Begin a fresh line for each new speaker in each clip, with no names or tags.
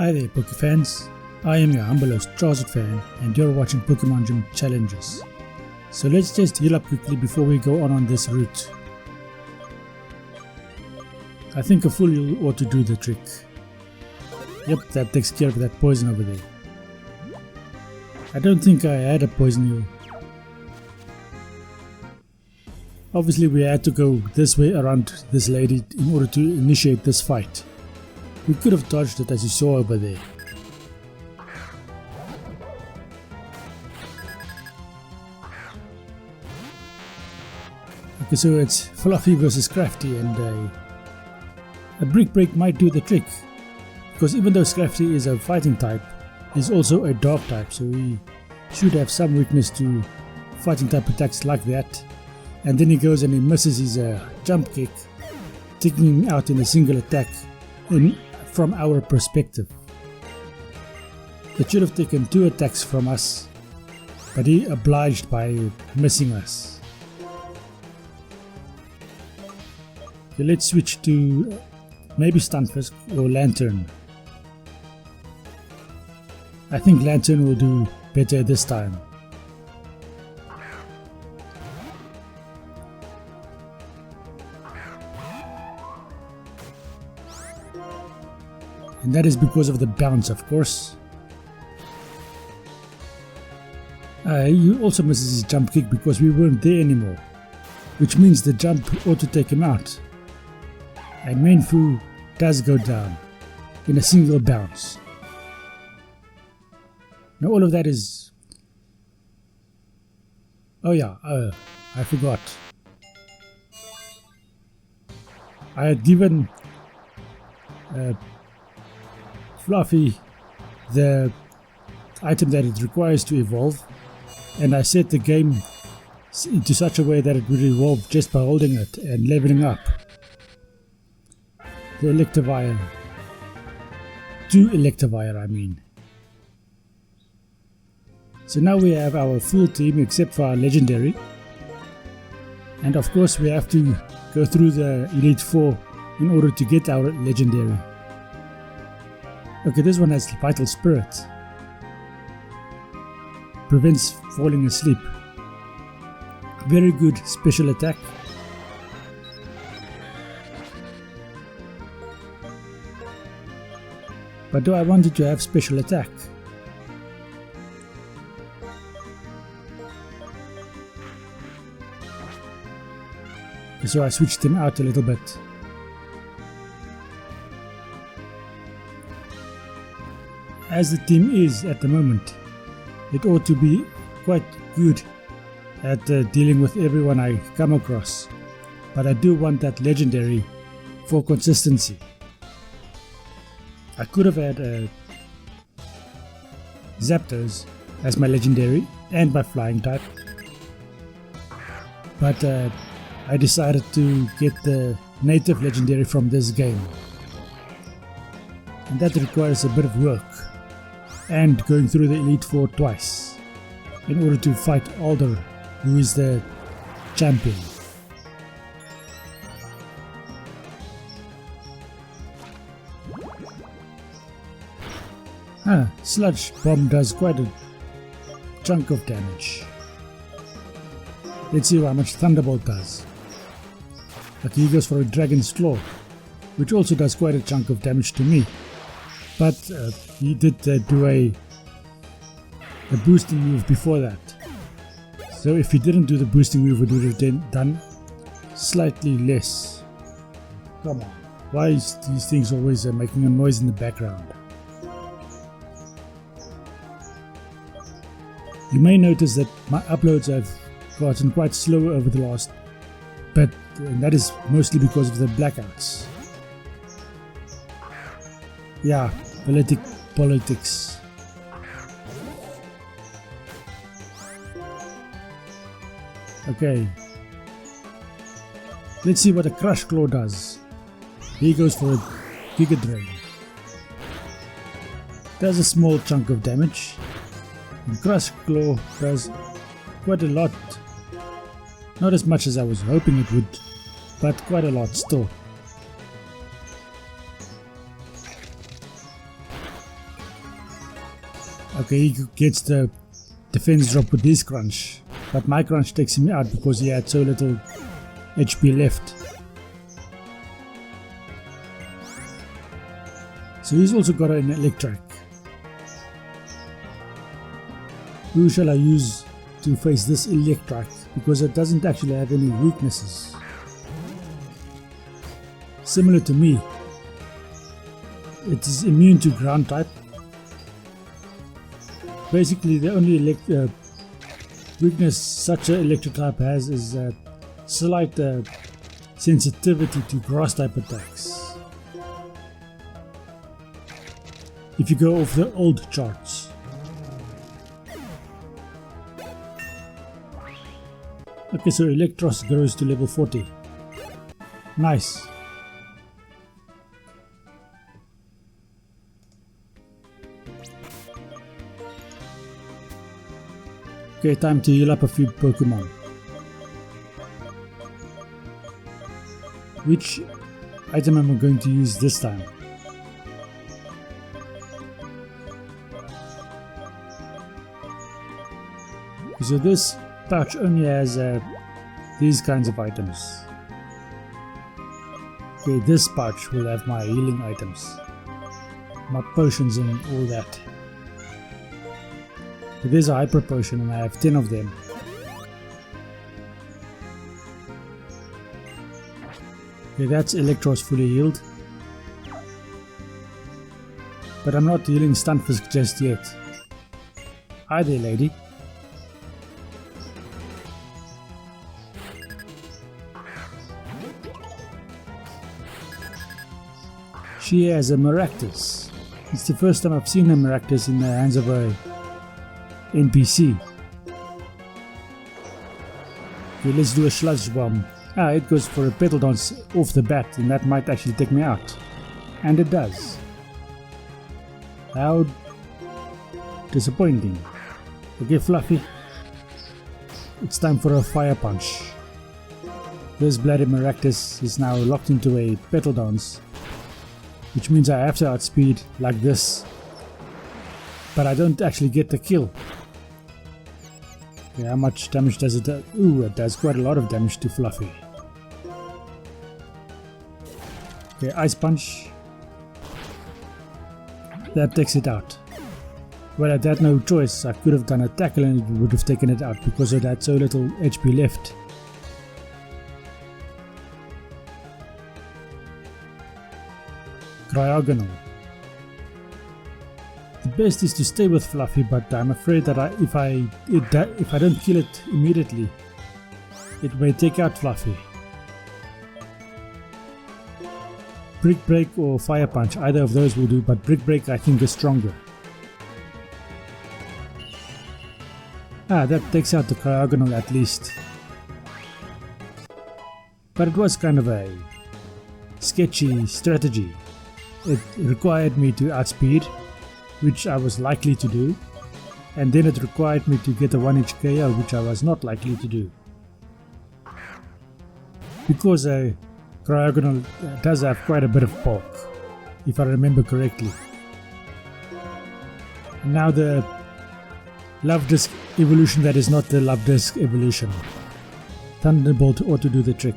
Hi there Pokefans, I am your humble host Fan and you're watching Pokemon Gym Challenges. So let's just heal up quickly before we go on this route. I think a full heal ought to do the trick. Yep, that takes care of that poison over there. I don't think I had a poison heal. Obviously we had to go this way around this lady in order to initiate this fight. We could have dodged it as you saw over there. Okay, so it's Fluffy versus Crafty, and a Brick Break might do the trick. Because even though Crafty is a fighting type, he's also a dark type, so he should have some weakness to fighting type attacks like that. And then he goes and he misses his jump kick, taking him out in a single attack from our perspective. It should have taken 2 attacks from us, but he obliged by missing us. Okay, let's switch to maybe Stunfisk or Lantern. I think Lantern will do better this time. And that is because of the bounce, of course. He also misses his jump kick because we weren't there anymore, which means the jump ought to take him out. And Mainfu does go down in a single bounce. Now all of that is... Oh yeah, I forgot. I had given Fluffy the item that it requires to evolve, and I set the game into such a way that it would evolve just by holding it and leveling up. The Electivire. 2 Electivire, I mean. So now we have our full team except for our legendary. And of course we have to go through the Elite 4 in order to get our legendary. Okay, this one has Vital Spirit. Prevents falling asleep. Very good special attack. But do I want it to have special attack? So I switched him out a little bit. As the team is at the moment, it ought to be quite good at dealing with everyone I come across. But I do want that legendary for consistency. I could have had Zapdos as my legendary and my flying type, but I decided to get the native legendary from this game, and that requires a bit of work and going through the Elite 4 twice in order to fight Alder, who is the champion. Sludge Bomb does quite a chunk of damage. Let's see how much Thunderbolt does. Okay, he goes for a Dragon's Claw, which also does quite a chunk of damage to me. But he did do a boosting move before that. So if he didn't do the boosting move, it would have done slightly less. Come on, why is these things always making a noise in the background? You may notice that my uploads have gotten quite slow over the last bit, and that is mostly because of the blackouts. Yeah, politics. Okay. Let's see what a Crush Claw does. He goes for a Giga Drain. Does a small chunk of damage. And Crush Claw does quite a lot. Not as much as I was hoping it would, but quite a lot still. Okay, he gets the defense drop with his crunch, but my crunch takes him out because he had so little HP left. So he's also got an electric. Who shall I use to face this electric? Because it doesn't actually have any weaknesses. Similar to me, it is immune to ground type. Basically, the only weakness such an electric type has is slight sensitivity to grass type attacks. If you go off the old charts. Okay, so Electros grows to level 40. Nice. Okay, time to heal up a few Pokemon. Which item am I going to use this time? So this pouch only has these kinds of items. Okay, this pouch will have my healing items, my potions and all that. So there's a hyper potion and I have 10 of them. Okay, that's Electros fully healed. But I'm not healing Stunfisk just yet. Hi there, lady. She has a Maractus. It's the first time I've seen a Maractus in the hands of a NPC. Okay, let's do a Sludge Bomb. Ah, it goes for a Petal Dance off the bat and that might actually take me out. And it does. How disappointing. Okay, Fluffy. It's time for a Fire Punch. This bloody Maractus is now locked into a Petal Dance, which means I have to outspeed like this, but I don't actually get the kill. Okay, how much damage does it do? Ooh, it does quite a lot of damage to Fluffy. Okay, Ice Punch. That takes it out. Well, I had no choice. I could have done a tackle and it would have taken it out because it had so little HP left. Cryogonal. The best is to stay with Fluffy, but I'm afraid that if I don't kill it immediately, it may take out Fluffy. Brick Break or Fire Punch, either of those will do, but Brick Break I think is stronger. Ah, that takes out the Cryogonal at least. But it was kind of a sketchy strategy. It required me to outspeed, which I was likely to do, and then it required me to get a 1-inch KO, which I was not likely to do. Because a Cryogonal does have quite a bit of bulk, if I remember correctly. And now the Love Disc evolution that is not the Love Disc evolution. Thunderbolt ought to do the trick.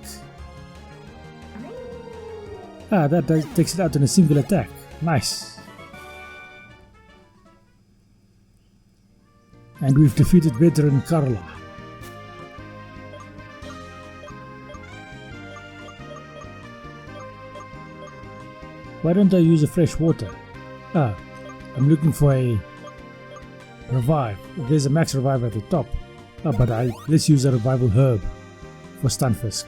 Ah, that takes it out in a single attack. Nice. And we've defeated veteran Carla. Why don't I use a fresh water? Ah, I'm looking for a revive. There's a max revive at the top. Ah, but let's use a revival herb for Stunfisk.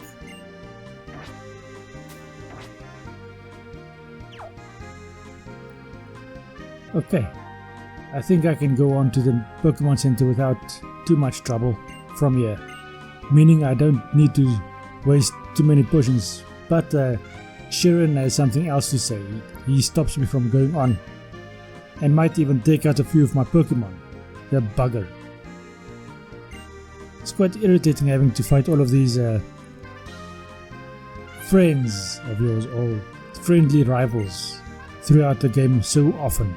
Okay, I think I can go on to the Pokemon Center without too much trouble from here. Meaning I don't need to waste too many potions, but Sharon has something else to say. He stops me from going on and might even take out a few of my Pokemon. The bugger. It's quite irritating having to fight all of these friends of yours, or friendly rivals, throughout the game so often.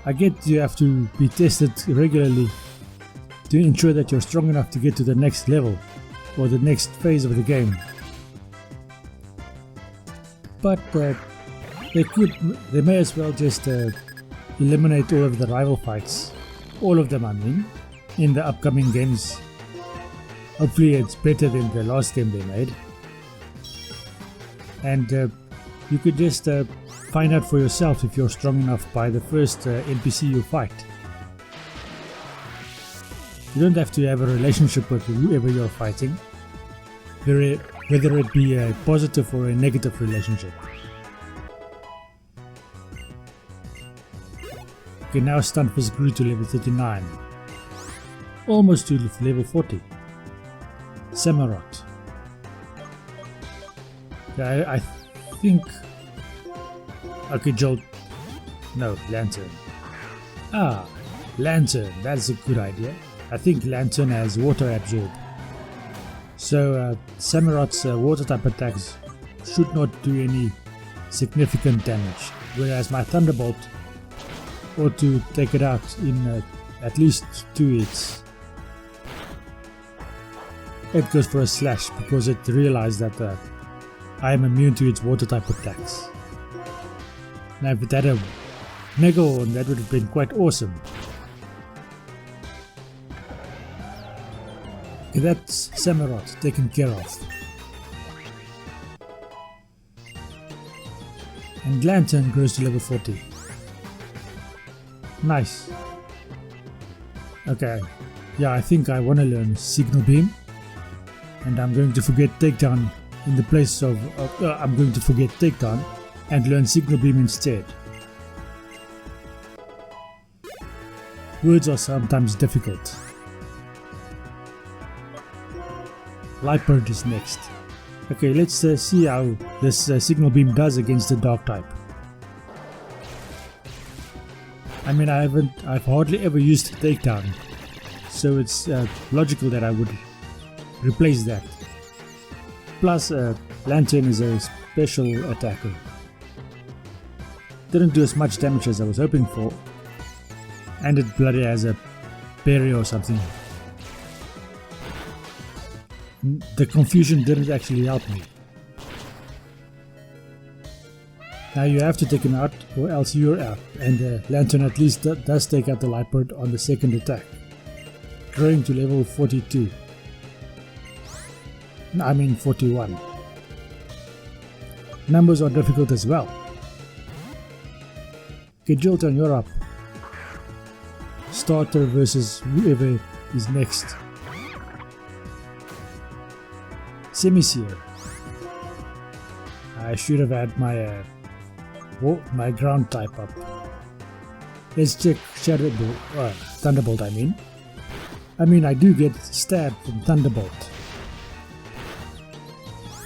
I get you have to be tested regularly to ensure that you're strong enough to get to the next level or the next phase of the game. But they may as well just eliminate all of the rival fights, all of them I mean, in the upcoming games. Hopefully it's better than the last game they made. And you could just find out for yourself if you're strong enough by the first NPC you fight. You don't have to have a relationship with whoever you're fighting, whether it be a positive or a negative relationship. Okay, now Stunfisk grew to level 39, almost to level 40. Samurott. Okay, I think... Okay, Jolt. No, Lantern. Ah, Lantern, that's a good idea. I think Lantern has water absorb. So Samurott's water type attacks should not do any significant damage, whereas my Thunderbolt ought to take it out in at least 2 hits. It goes for a slash because it realized that I am immune to its water type attacks. Now if it had a Mega Horn, that would have been quite awesome. Okay, that's Samurott taken care of. And Lantern grows to level 40. Nice. Okay, yeah, I think I want to learn Signal Beam. And I'm going to forget Takedown in the place of... I'm going to forget Takedown and learn Signal Beam instead. Words are sometimes difficult. Lightbird is next. Okay, let's see how this Signal Beam does against the Dark type. I mean, I've hardly ever used Takedown, so it's logical that I would replace that. Plus, Lantern is a special attacker. Didn't do as much damage as I was hoping for, and it bloody has a berry or something. The confusion didn't actually help me. Now you have to take him out or else you're out, and Lantern at least does take out the Lightbird on the second attack, growing to level 42. I mean 41. Numbers are difficult as well. Okay, Jolton, you're up. Starter versus whoever is next. Semiseer. I should have had my my ground type up. Let's check Thunderbolt. I mean I do get stabbed from Thunderbolt.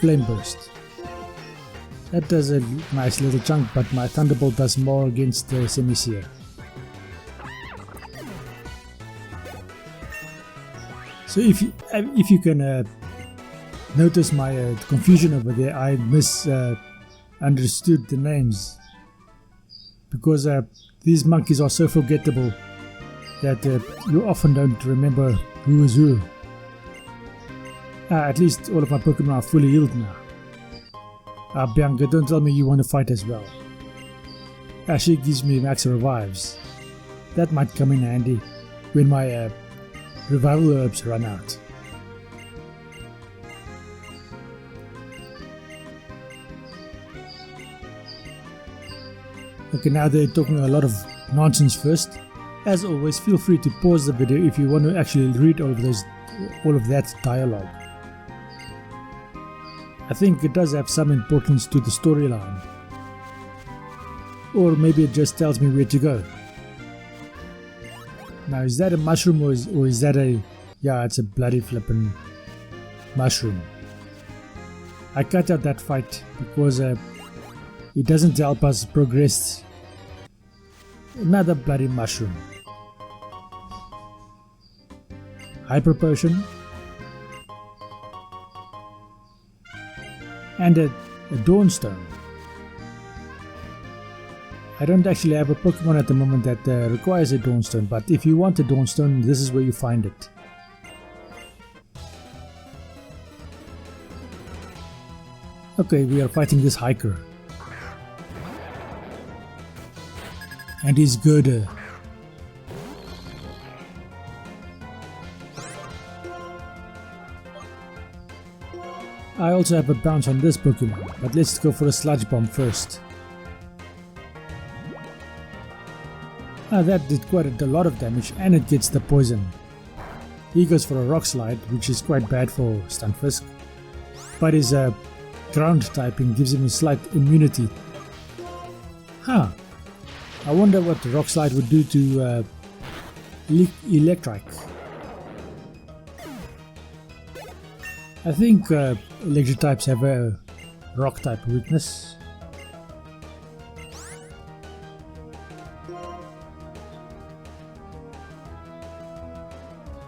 Flame Burst. That does a nice little chunk, but my Thunderbolt does more against the Semiseer. So if you can notice my confusion over there, I misunderstood the names because these monkeys are so forgettable that you often don't remember who is who. At least all of my Pokemon are fully healed now. Bianca, don't tell me you want to fight as well. She gives me max revives. That might come in handy when my revival herbs run out. Okay, now they're talking a lot of nonsense first. As always, feel free to pause the video if you want to actually read all of that dialogue. I think it does have some importance to the storyline. Or maybe it just tells me where to go. Now, is that a mushroom or is that a... Yeah, it's a bloody flippin' mushroom. I cut out that fight because it doesn't help us progress. Another bloody mushroom. Hyper Potion. And a Dawnstone. I don't actually have a Pokemon at the moment that requires a Dawnstone, but if you want a Dawnstone, this is where you find it. Okay, we are fighting this hiker. And he's good. I also have a bounce on this Pokemon, but let's go for a Sludge Bomb first. That did quite a lot of damage, and it gets the poison. He goes for a Rock Slide, which is quite bad for Stunfisk, but his ground typing gives him a slight immunity. Huh. I wonder what the Rock Slide would do to Electric. I think electric types have a rock type weakness.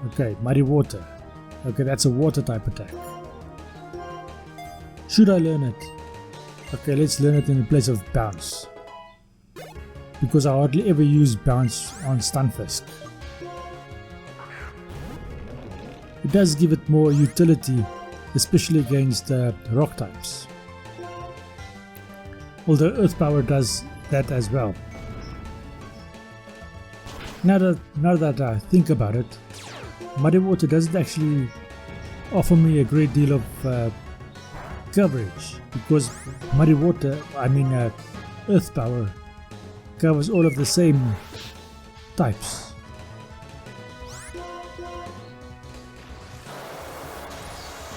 Okay, Muddy Water. Okay, that's a water type attack. Should I learn it? Okay, let's learn it in the place of Bounce, because I hardly ever use Bounce on Stunfisk. It does give it more utility, especially against rock types. Although Earth Power does that as well. Now that I think about it, Muddy Water doesn't actually offer me a great deal of coverage, because Muddy Water, Earth Power, covers all of the same types.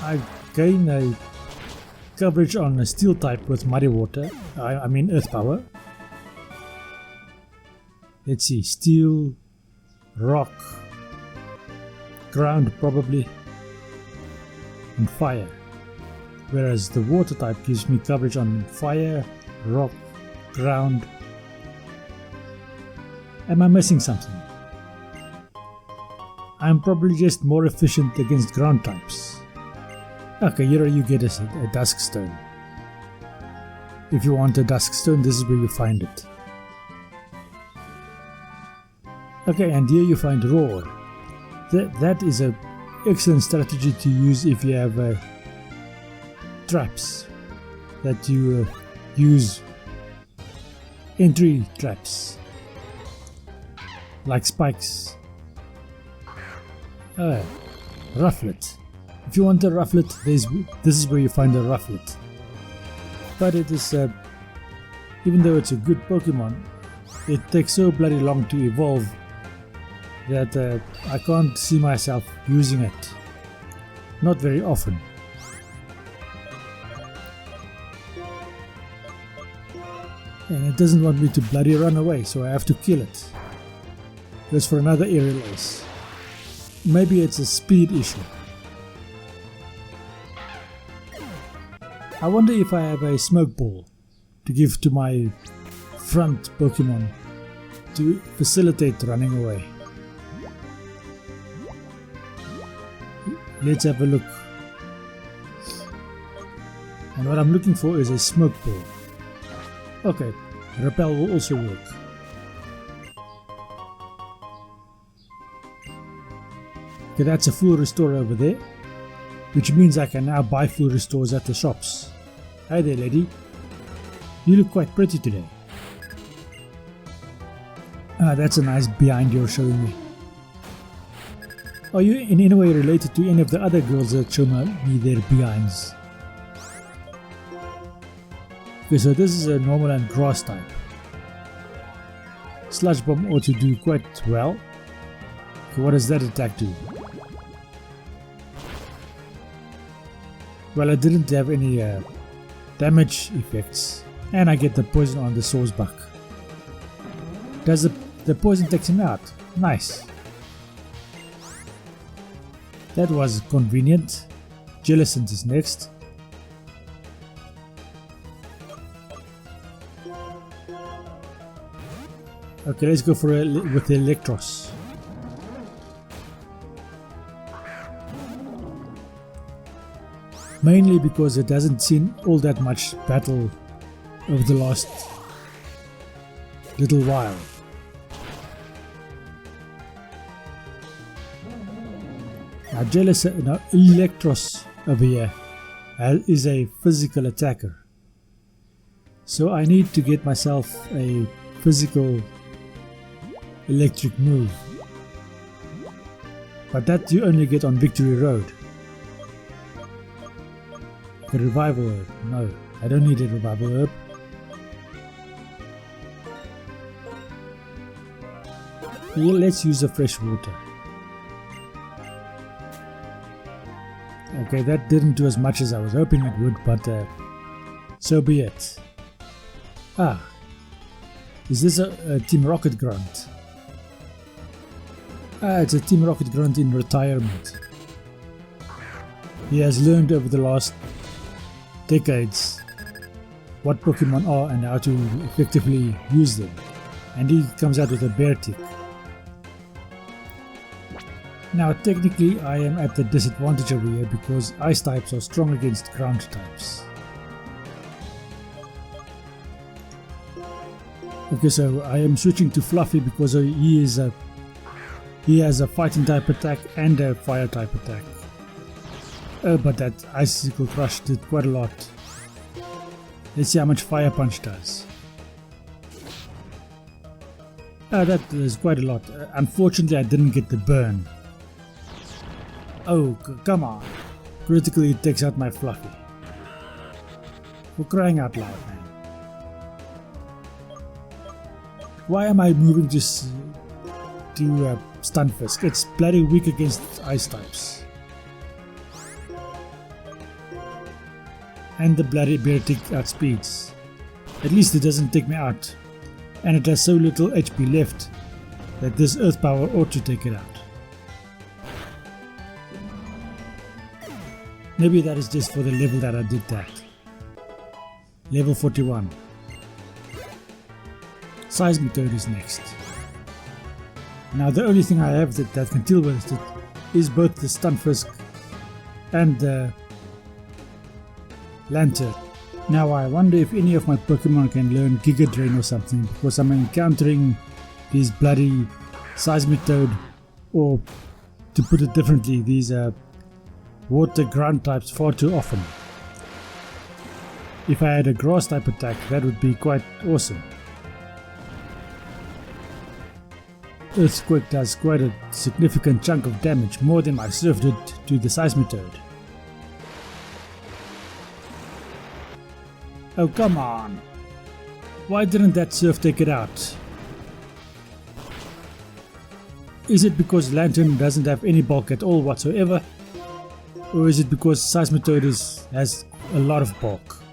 I gain a coverage on a Steel type with Muddy Water, Earth Power. Let's see, Steel, Rock, Ground probably, and Fire. Whereas the Water type gives me coverage on Fire, Rock, Ground. Am I missing something? I'm probably just more efficient against ground types. Okay, here you get a Dusk Stone. If you want a Dusk Stone, this is where you find it. Okay, and here you find Roar. That is an excellent strategy to use if you have traps that you use, entry traps like spikes. Rufflet. If you want a Rufflet, this is where you find a Rufflet. But it is, even though it's a good Pokemon, it takes so bloody long to evolve that I can't see myself using it. Not very often. And it doesn't want me to bloody run away, so I have to kill it. Goes for another Aerial Ace. Maybe it's a speed issue. I wonder if I have a Smoke Ball to give to my front Pokemon to facilitate running away. Let's have a look. And what I'm looking for is a Smoke Ball. Okay, Repel will also work. Okay, that's a full restore over there, which means I can now buy full restores at the shops. Hi there, lady. You look quite pretty today. That's a nice behind you're showing me. Are you in any way related to any of the other girls that show me their behinds? Okay, so this is a normal and grass type. Sludge Bomb ought to do quite well. Okay, what does that attack do? Well, I didn't have any damage effects, and I get the poison on the Source Buck. Does the poison takes him out? Nice. That was convenient. Jellicent is next. Okay, let's go for with Electros. Mainly because it hasn't seen all that much battle over the last little while. Now Electros over here is a physical attacker. So I need to get myself a physical electric move. But that you only get on Victory Road. The revival herb. No, I don't need a revival herb. Yeah, let's use the fresh water. Okay, that didn't do as much as I was hoping it would, but so be it. Ah, is this a Team Rocket grunt? Ah, it's a Team Rocket grunt in retirement. He has learned over the last decades what Pokemon are and how to effectively use them. And he comes out with a bear tick. Now technically I am at the disadvantage over here because ice types are strong against ground types. Okay, so I am switching to Fluffy because he has a fighting type attack and a fire type attack. But that Icicle Crush did quite a lot. Let's see how much Fire Punch does. That is quite a lot. Unfortunately I didn't get the burn. Oh, come on. Critically it takes out my Fluffy. For crying out loud, man. Why am I moving to Stunfisk? It's bloody weak against ice types. And the bloody bear tick outspeeds. At least it doesn't take me out. And it has so little HP left that this earth power ought to take it out. Maybe that is just for the level that I did that. Level 41. Seismitoad is next. Now the only thing I have that can deal with it is both the Stunfisk and the Lantern. Now I wonder if any of my Pokemon can learn Giga Drain or something, because I'm encountering these bloody Seismitoad, or to put it differently, these water ground types far too often. If I had a grass type attack, that would be quite awesome. Earthquake does quite a significant chunk of damage, more than my Surf did to the Seismitoad. Oh come on! Why didn't that Surf take it out? Is it because Lantern doesn't have any bulk at all whatsoever? Or is it because Seismitoad has a lot of bulk?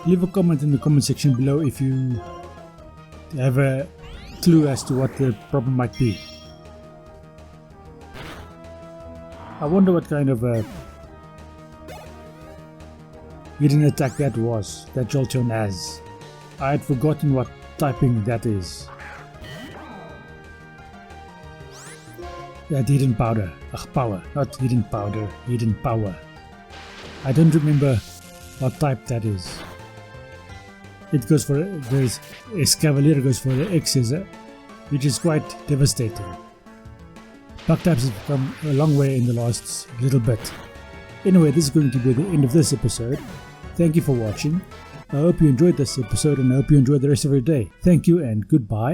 Leave a comment in the comment section below if you have a clue as to what the problem might be. I wonder what kind of a hidden attack that was, that Jolteon has. I had forgotten what typing that is. That hidden powder. Ugh, power. Not hidden powder, hidden power. I don't remember what type that is. It goes for the Escavalier goes for the X's, which is quite devastating. Bug types have come a long way in the last little bit. Anyway, this is going to be the end of this episode. Thank you for watching. I hope you enjoyed this episode and I hope you enjoy the rest of your day. Thank you and goodbye.